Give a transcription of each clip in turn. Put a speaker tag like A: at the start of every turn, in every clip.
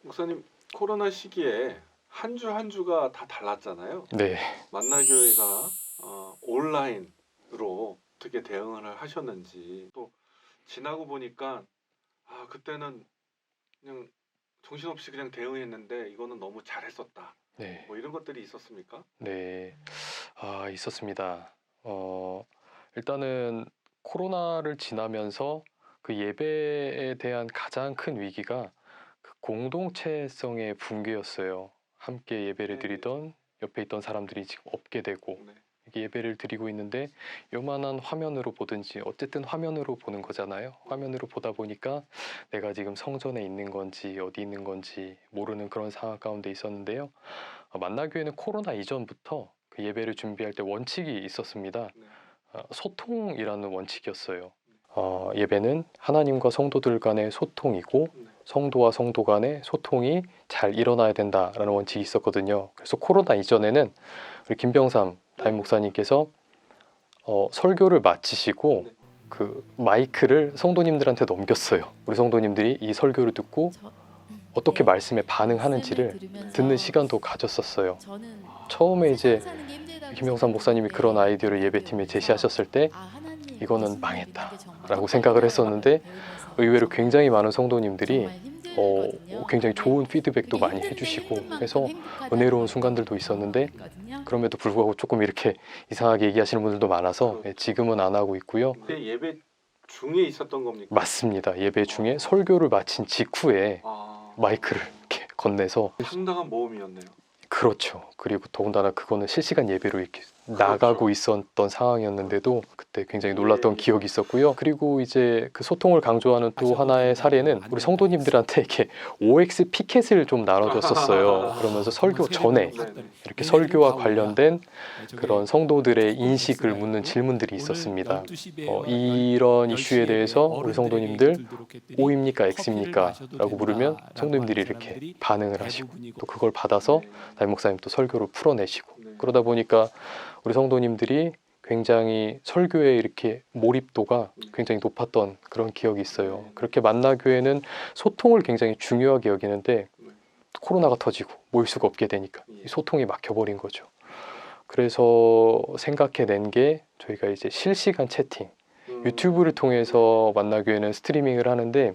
A: 목사님, 코로나 시기에 한 주 한 주가 다 달랐잖아요.
B: 네.
A: 만나교회가 온라인으로 어떻게 대응을 하셨는지, 또 지나고 보니까 그때는 그냥 정신없이 그냥 대응했는데 이거는 너무 잘했었다,
B: 네.
A: 뭐 이런 것들이 있었습니까?
B: 네. 있었습니다. 일단은 코로나를 지나면서 그 예배에 대한 가장 큰 위기가 그 공동체성의 붕괴였어요. 함께 예배를
A: 네,
B: 드리던 옆에 있던 사람들이 지금 없게 되고,
A: 네,
B: 이게 예배를 드리고 있는데 요만한 화면으로 보든지 어쨌든 화면으로 보는 거잖아요. 화면으로 보다 보니까 내가 지금 성전에 있는 건지 어디 있는 건지 모르는 그런 상황 가운데 있었는데요. 만나교회는 코로나 이전부터 그 예배를 준비할 때 원칙이 있었습니다.
A: 네,
B: 소통이라는 원칙이었어요. 예배는 하나님과 성도들 간의 소통이고
A: 네.
B: 성도와 성도 간의 소통이 잘 일어나야 된다라는 원칙이 있었거든요. 그래서 코로나 이전에는 우리 김병삼 담임 목사님께서 설교를 마치시고
A: 네.
B: 그 마이크를 성도님들한테 넘겼어요. 우리 성도님들이 이 설교를 듣고 어떻게 말씀에 반응하는지를 듣는 시간도 가졌었어요. 처음에 이제 김영삼 목사님이 그런 아이디어를 예배팀에 제시하셨을 때 이거는 망했다라고 생각을 했었는데, 의외로 굉장히 많은 성도님들이 굉장히 좋은 피드백도 많이 해주시고 해서 은혜로운 순간들도 있었는데, 그럼에도 불구하고 조금 이렇게 이상하게 얘기하시는 분들도 많아서 지금은 안 하고 있고요.
A: 그때 예배 중에 있었던 겁니까?
B: 맞습니다. 예배 중에 설교를 마친 직후에
A: 아,
B: 마이크를 이렇게 건네서,
A: 상당한 모험이었네요.
B: 그렇죠. 그리고 더군다나 그거는 실시간 예배로 이렇게
A: 그렇죠.
B: 나가고 있었던 상황이었는데도 그때 굉장히 놀랐던
A: 예.
B: 기억이 있었고요. 그리고 이제 그 소통을 강조하는 또 하나의 사례는 우리 성도님들한테 이렇게 OX 피켓을 좀 나눠줬었어요. 그러면서 설교 전에 이렇게 설교와 관련된 그런 성도들의 인식을 묻는 질문들이 있었습니다. 이런 이슈에 대해서 우리 성도님들 O입니까 X입니까? 라고 물으면 성도님들이 이렇게 반응을 하시고, 또 그걸 받아서 담임 목사님 또 설교를 풀어내시고,
A: 네.
B: 그러다 보니까 우리 성도님들이 굉장히 설교에 이렇게 몰입도가 굉장히 높았던 그런 기억이 있어요. 그렇게 만나교회는 소통을 굉장히 중요하게 여기는데 코로나가 터지고 모일 수가 없게 되니까 이 소통이 막혀버린 거죠. 그래서 생각해낸 게 저희가 이제 실시간 채팅, 유튜브를 통해서 만나교회는 스트리밍을 하는데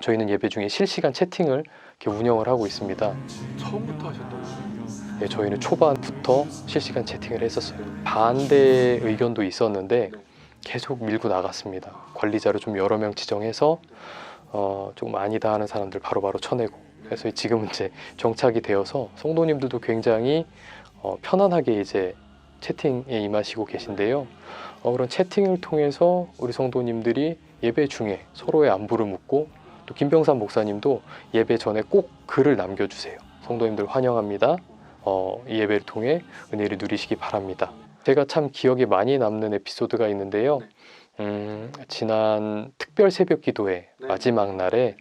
B: 저희는 예배 중에 실시간 채팅을 이렇게 운영을 하고 있습니다.
A: 처음부터 하셨던 거예요?
B: 예, 저희는 초반부터 실시간 채팅을 했었어요. 반대 의견도 있었는데 계속 밀고 나갔습니다. 관리자를 좀 여러 명 지정해서 조금 아니다 하는 사람들 바로바로 쳐내고, 그래서 지금은 이제 정착이 되어서 성도님들도 굉장히 편안하게 이제 채팅에 임하시고 계신데요. 그런 채팅을 통해서 우리 성도님들이 예배 중에 서로의 안부를 묻고, 또 김병삼 목사님도 예배 전에 꼭 글을 남겨주세요. 성도님들 환영합니다. 이 예배를 통해 은혜를 누리시기 바랍니다. 제가 참 기억에 많이 남는 에피소드가 있는데요. 지난 특별 새벽 기도회 마지막 날에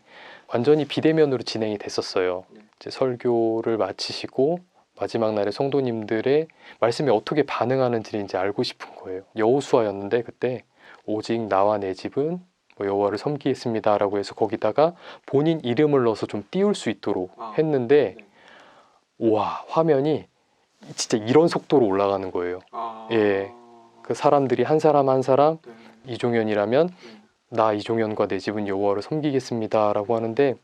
B: 완전히 비대면으로 진행이 됐었어요. 이제 설교를 마치시고 마지막 날에 성도님들의 말씀에 어떻게 반응하는지를 이제 알고 싶은 거예요. 여호수아였는데 그때 오직 나와 내 집은 여호와를 섬기겠습니다라고 해서 거기다가 본인 이름을 넣어서 좀 띄울 수 있도록 했는데, 우와, 화면이 진짜 이런 속도로 올라가는 거예요. 예, 그 사람들이 한 사람 한 사람 이종현이라면 나 이종현과 내 집은 여호와를 섬기겠습니다라고 하는데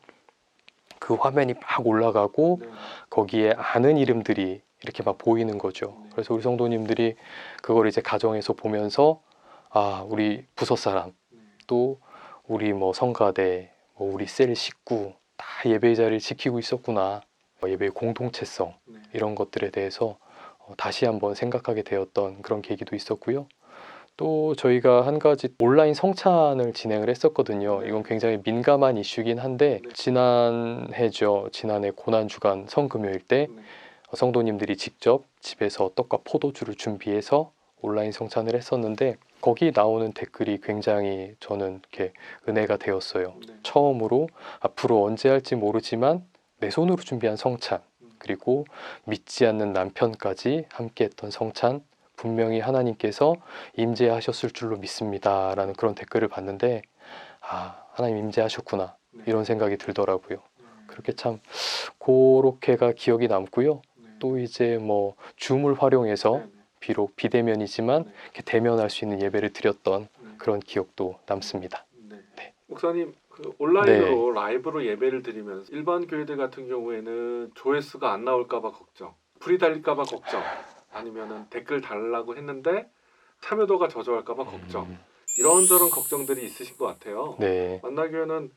B: 그 화면이 막 올라가고 거기에 아는 이름들이 이렇게 막 보이는 거죠. 그래서 우리 성도님들이 그걸 이제 가정에서 보면서 우리 부서 사람, 또 우리 뭐 성가대, 뭐 우리 셀 식구 다 예배의 자리를 지키고 있었구나. 예배의 공동체성, 이런 것들에 대해서 다시 한번 생각하게 되었던 그런 계기도 있었고요. 또 저희가 한 가지 온라인 성찬을 진행을 했었거든요. 이건 굉장히 민감한 이슈긴 한데 지난해 고난주간 성금요일 때 성도님들이 직접 집에서 떡과 포도주를 준비해서 온라인 성찬을 했었는데 거기 나오는 댓글이 굉장히 저는 이렇게 은혜가 되었어요. 처음으로 앞으로 언제 할지 모르지만 내 손으로 준비한 성찬, 그리고 믿지 않는 남편까지 함께했던 성찬, 분명히 하나님께서 임재하셨을 줄로 믿습니다 라는 그런 댓글을 봤는데 하나님 임재하셨구나 이런 생각이 들더라고요. 그렇게 참 그렇게가 기억이 남고요.
A: 네.
B: 또 이제 뭐 줌을 활용해서
A: 네, 네.
B: 비록 비대면이지만
A: 네.
B: 이렇게 대면할 수 있는 예배를 드렸던
A: 네.
B: 그런 기억도 남습니다.
A: 네.
B: 네.
A: 목사님 그 온라인으로 라이브로 예배를 드리면서 일반 교회들 같은 경우에는 조회수가 안 나올까봐 걱정, 불이 달릴까봐 걱정, 아니면은 댓글 달라고 했는데 참여도가 저조할까봐 걱정, 이런저런 걱정들이 있으신 것 같아요.
B: 네.
A: 만나교회는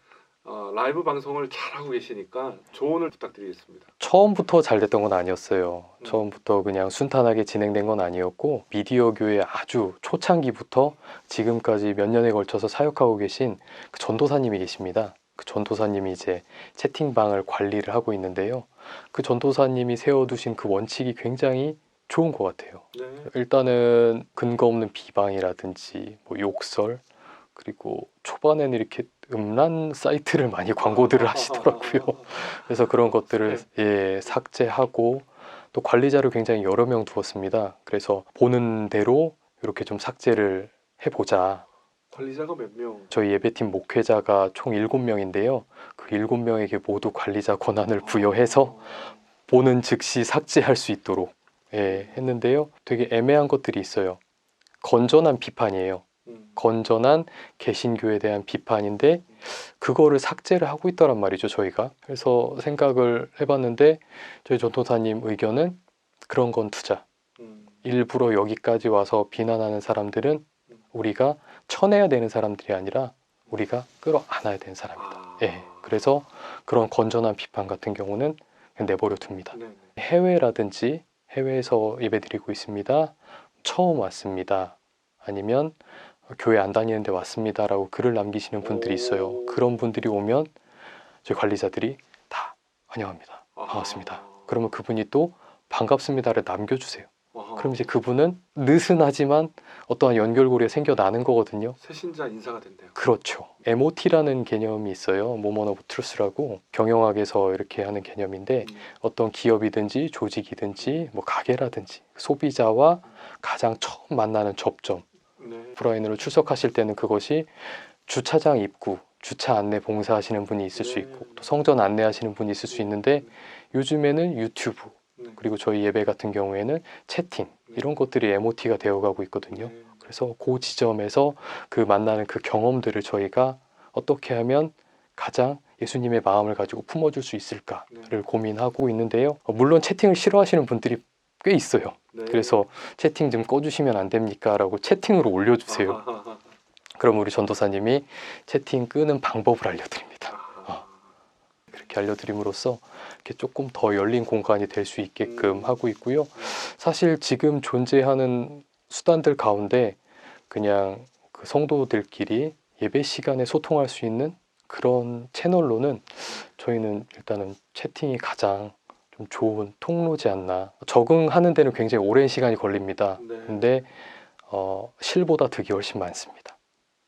A: 라이브 방송을 잘하고 계시니까 조언을 부탁드리겠습니다.
B: 처음부터 잘 됐던 건 아니었어요.
A: 음.
B: 처음부터 그냥 순탄하게 진행된 건 아니었고 미디어 교회 아주 초창기부터 지금까지 몇 년에 걸쳐서 사역하고 계신 그 전도사님이 계십니다. 그 전도사님이 이제 채팅방을 관리를 하고 있는데요. 그 전도사님이 세워두신 그 원칙이 굉장히 좋은 것 같아요.
A: 네.
B: 일단은 근거 없는 비방이라든지 뭐 욕설, 그리고 초반에는 이렇게 음란 사이트를 많이 광고들을 하시더라고요. 그래서 그런 것들을 삭제하고 또 관리자를 굉장히 여러 명 두었습니다. 그래서 보는 대로 이렇게 좀 삭제를 해보자.
A: 관리자가 몇 명?
B: 저희 예배팀 목회자가 총 7명인데요. 그 7명에게 모두 관리자 권한을 부여해서 보는 즉시 삭제할 수 있도록 했는데요. 되게 애매한 것들이 있어요. 건전한 비판이에요. 건전한 개신교에 대한 비판인데 그거를 삭제를 하고 있더란 말이죠, 저희가. 그래서 생각을 해봤는데 저희 전도사님 의견은 그런 건 두자. 일부러 여기까지 와서 비난하는 사람들은 우리가 쳐내야 되는 사람들이 아니라 우리가 끌어안아야 되는 사람이다. 그래서 그런 건전한 비판 같은 경우는 그냥 내버려 둡니다. 해외라든지 해외에서 예배드리고 있습니다. 처음 왔습니다. 아니면 교회 안 다니는데 왔습니다라고 글을 남기시는 분들이 있어요. 그런 분들이 오면 저희 관리자들이 다 환영합니다. 반갑습니다. 그러면 그분이 또 반갑습니다를 남겨주세요. 그럼 이제 그분은 느슨하지만 어떠한 연결고리가 생겨나는 거거든요.
A: 새신자 인사가 된대요.
B: 그렇죠. MOT라는 개념이 있어요. Moment of Truth라고 경영학에서 이렇게 하는 개념인데 어떤 기업이든지 조직이든지 뭐 가게라든지 소비자와 가장 처음 만나는 접점, 오프라인으로 출석하실 때는 그것이 주차장 입구, 주차 안내 봉사하시는 분이 있을 수 있고 또 성전 안내하시는 분이 있을 수 있는데 요즘에는 유튜브 그리고 저희 예배 같은 경우에는 채팅 이런 것들이 MOT가 되어가고 있거든요. 그래서 그 지점에서 그 만나는 그 경험들을 저희가 어떻게 하면 가장 예수님의 마음을 가지고 품어줄 수 있을까를 고민하고 있는데요. 물론 채팅을 싫어하시는 분들이 꽤 있어요. 그래서 채팅 좀 꺼주시면 안 됩니까? 라고 채팅으로 올려주세요. 그럼 우리 전도사님이 채팅 끄는 방법을 알려드립니다. 그렇게 알려드림으로써 이렇게 조금 더 열린 공간이 될 수 있게끔 하고 있고요. 사실 지금 존재하는 수단들 가운데 그냥 그 성도들끼리 예배 시간에 소통할 수 있는 그런 채널로는 저희는 일단은 채팅이 가장 좀 좋은 통로지 않나. 적응하는 데는 굉장히 오랜 시간이 걸립니다. 근데 실보다 득이 훨씬 많습니다.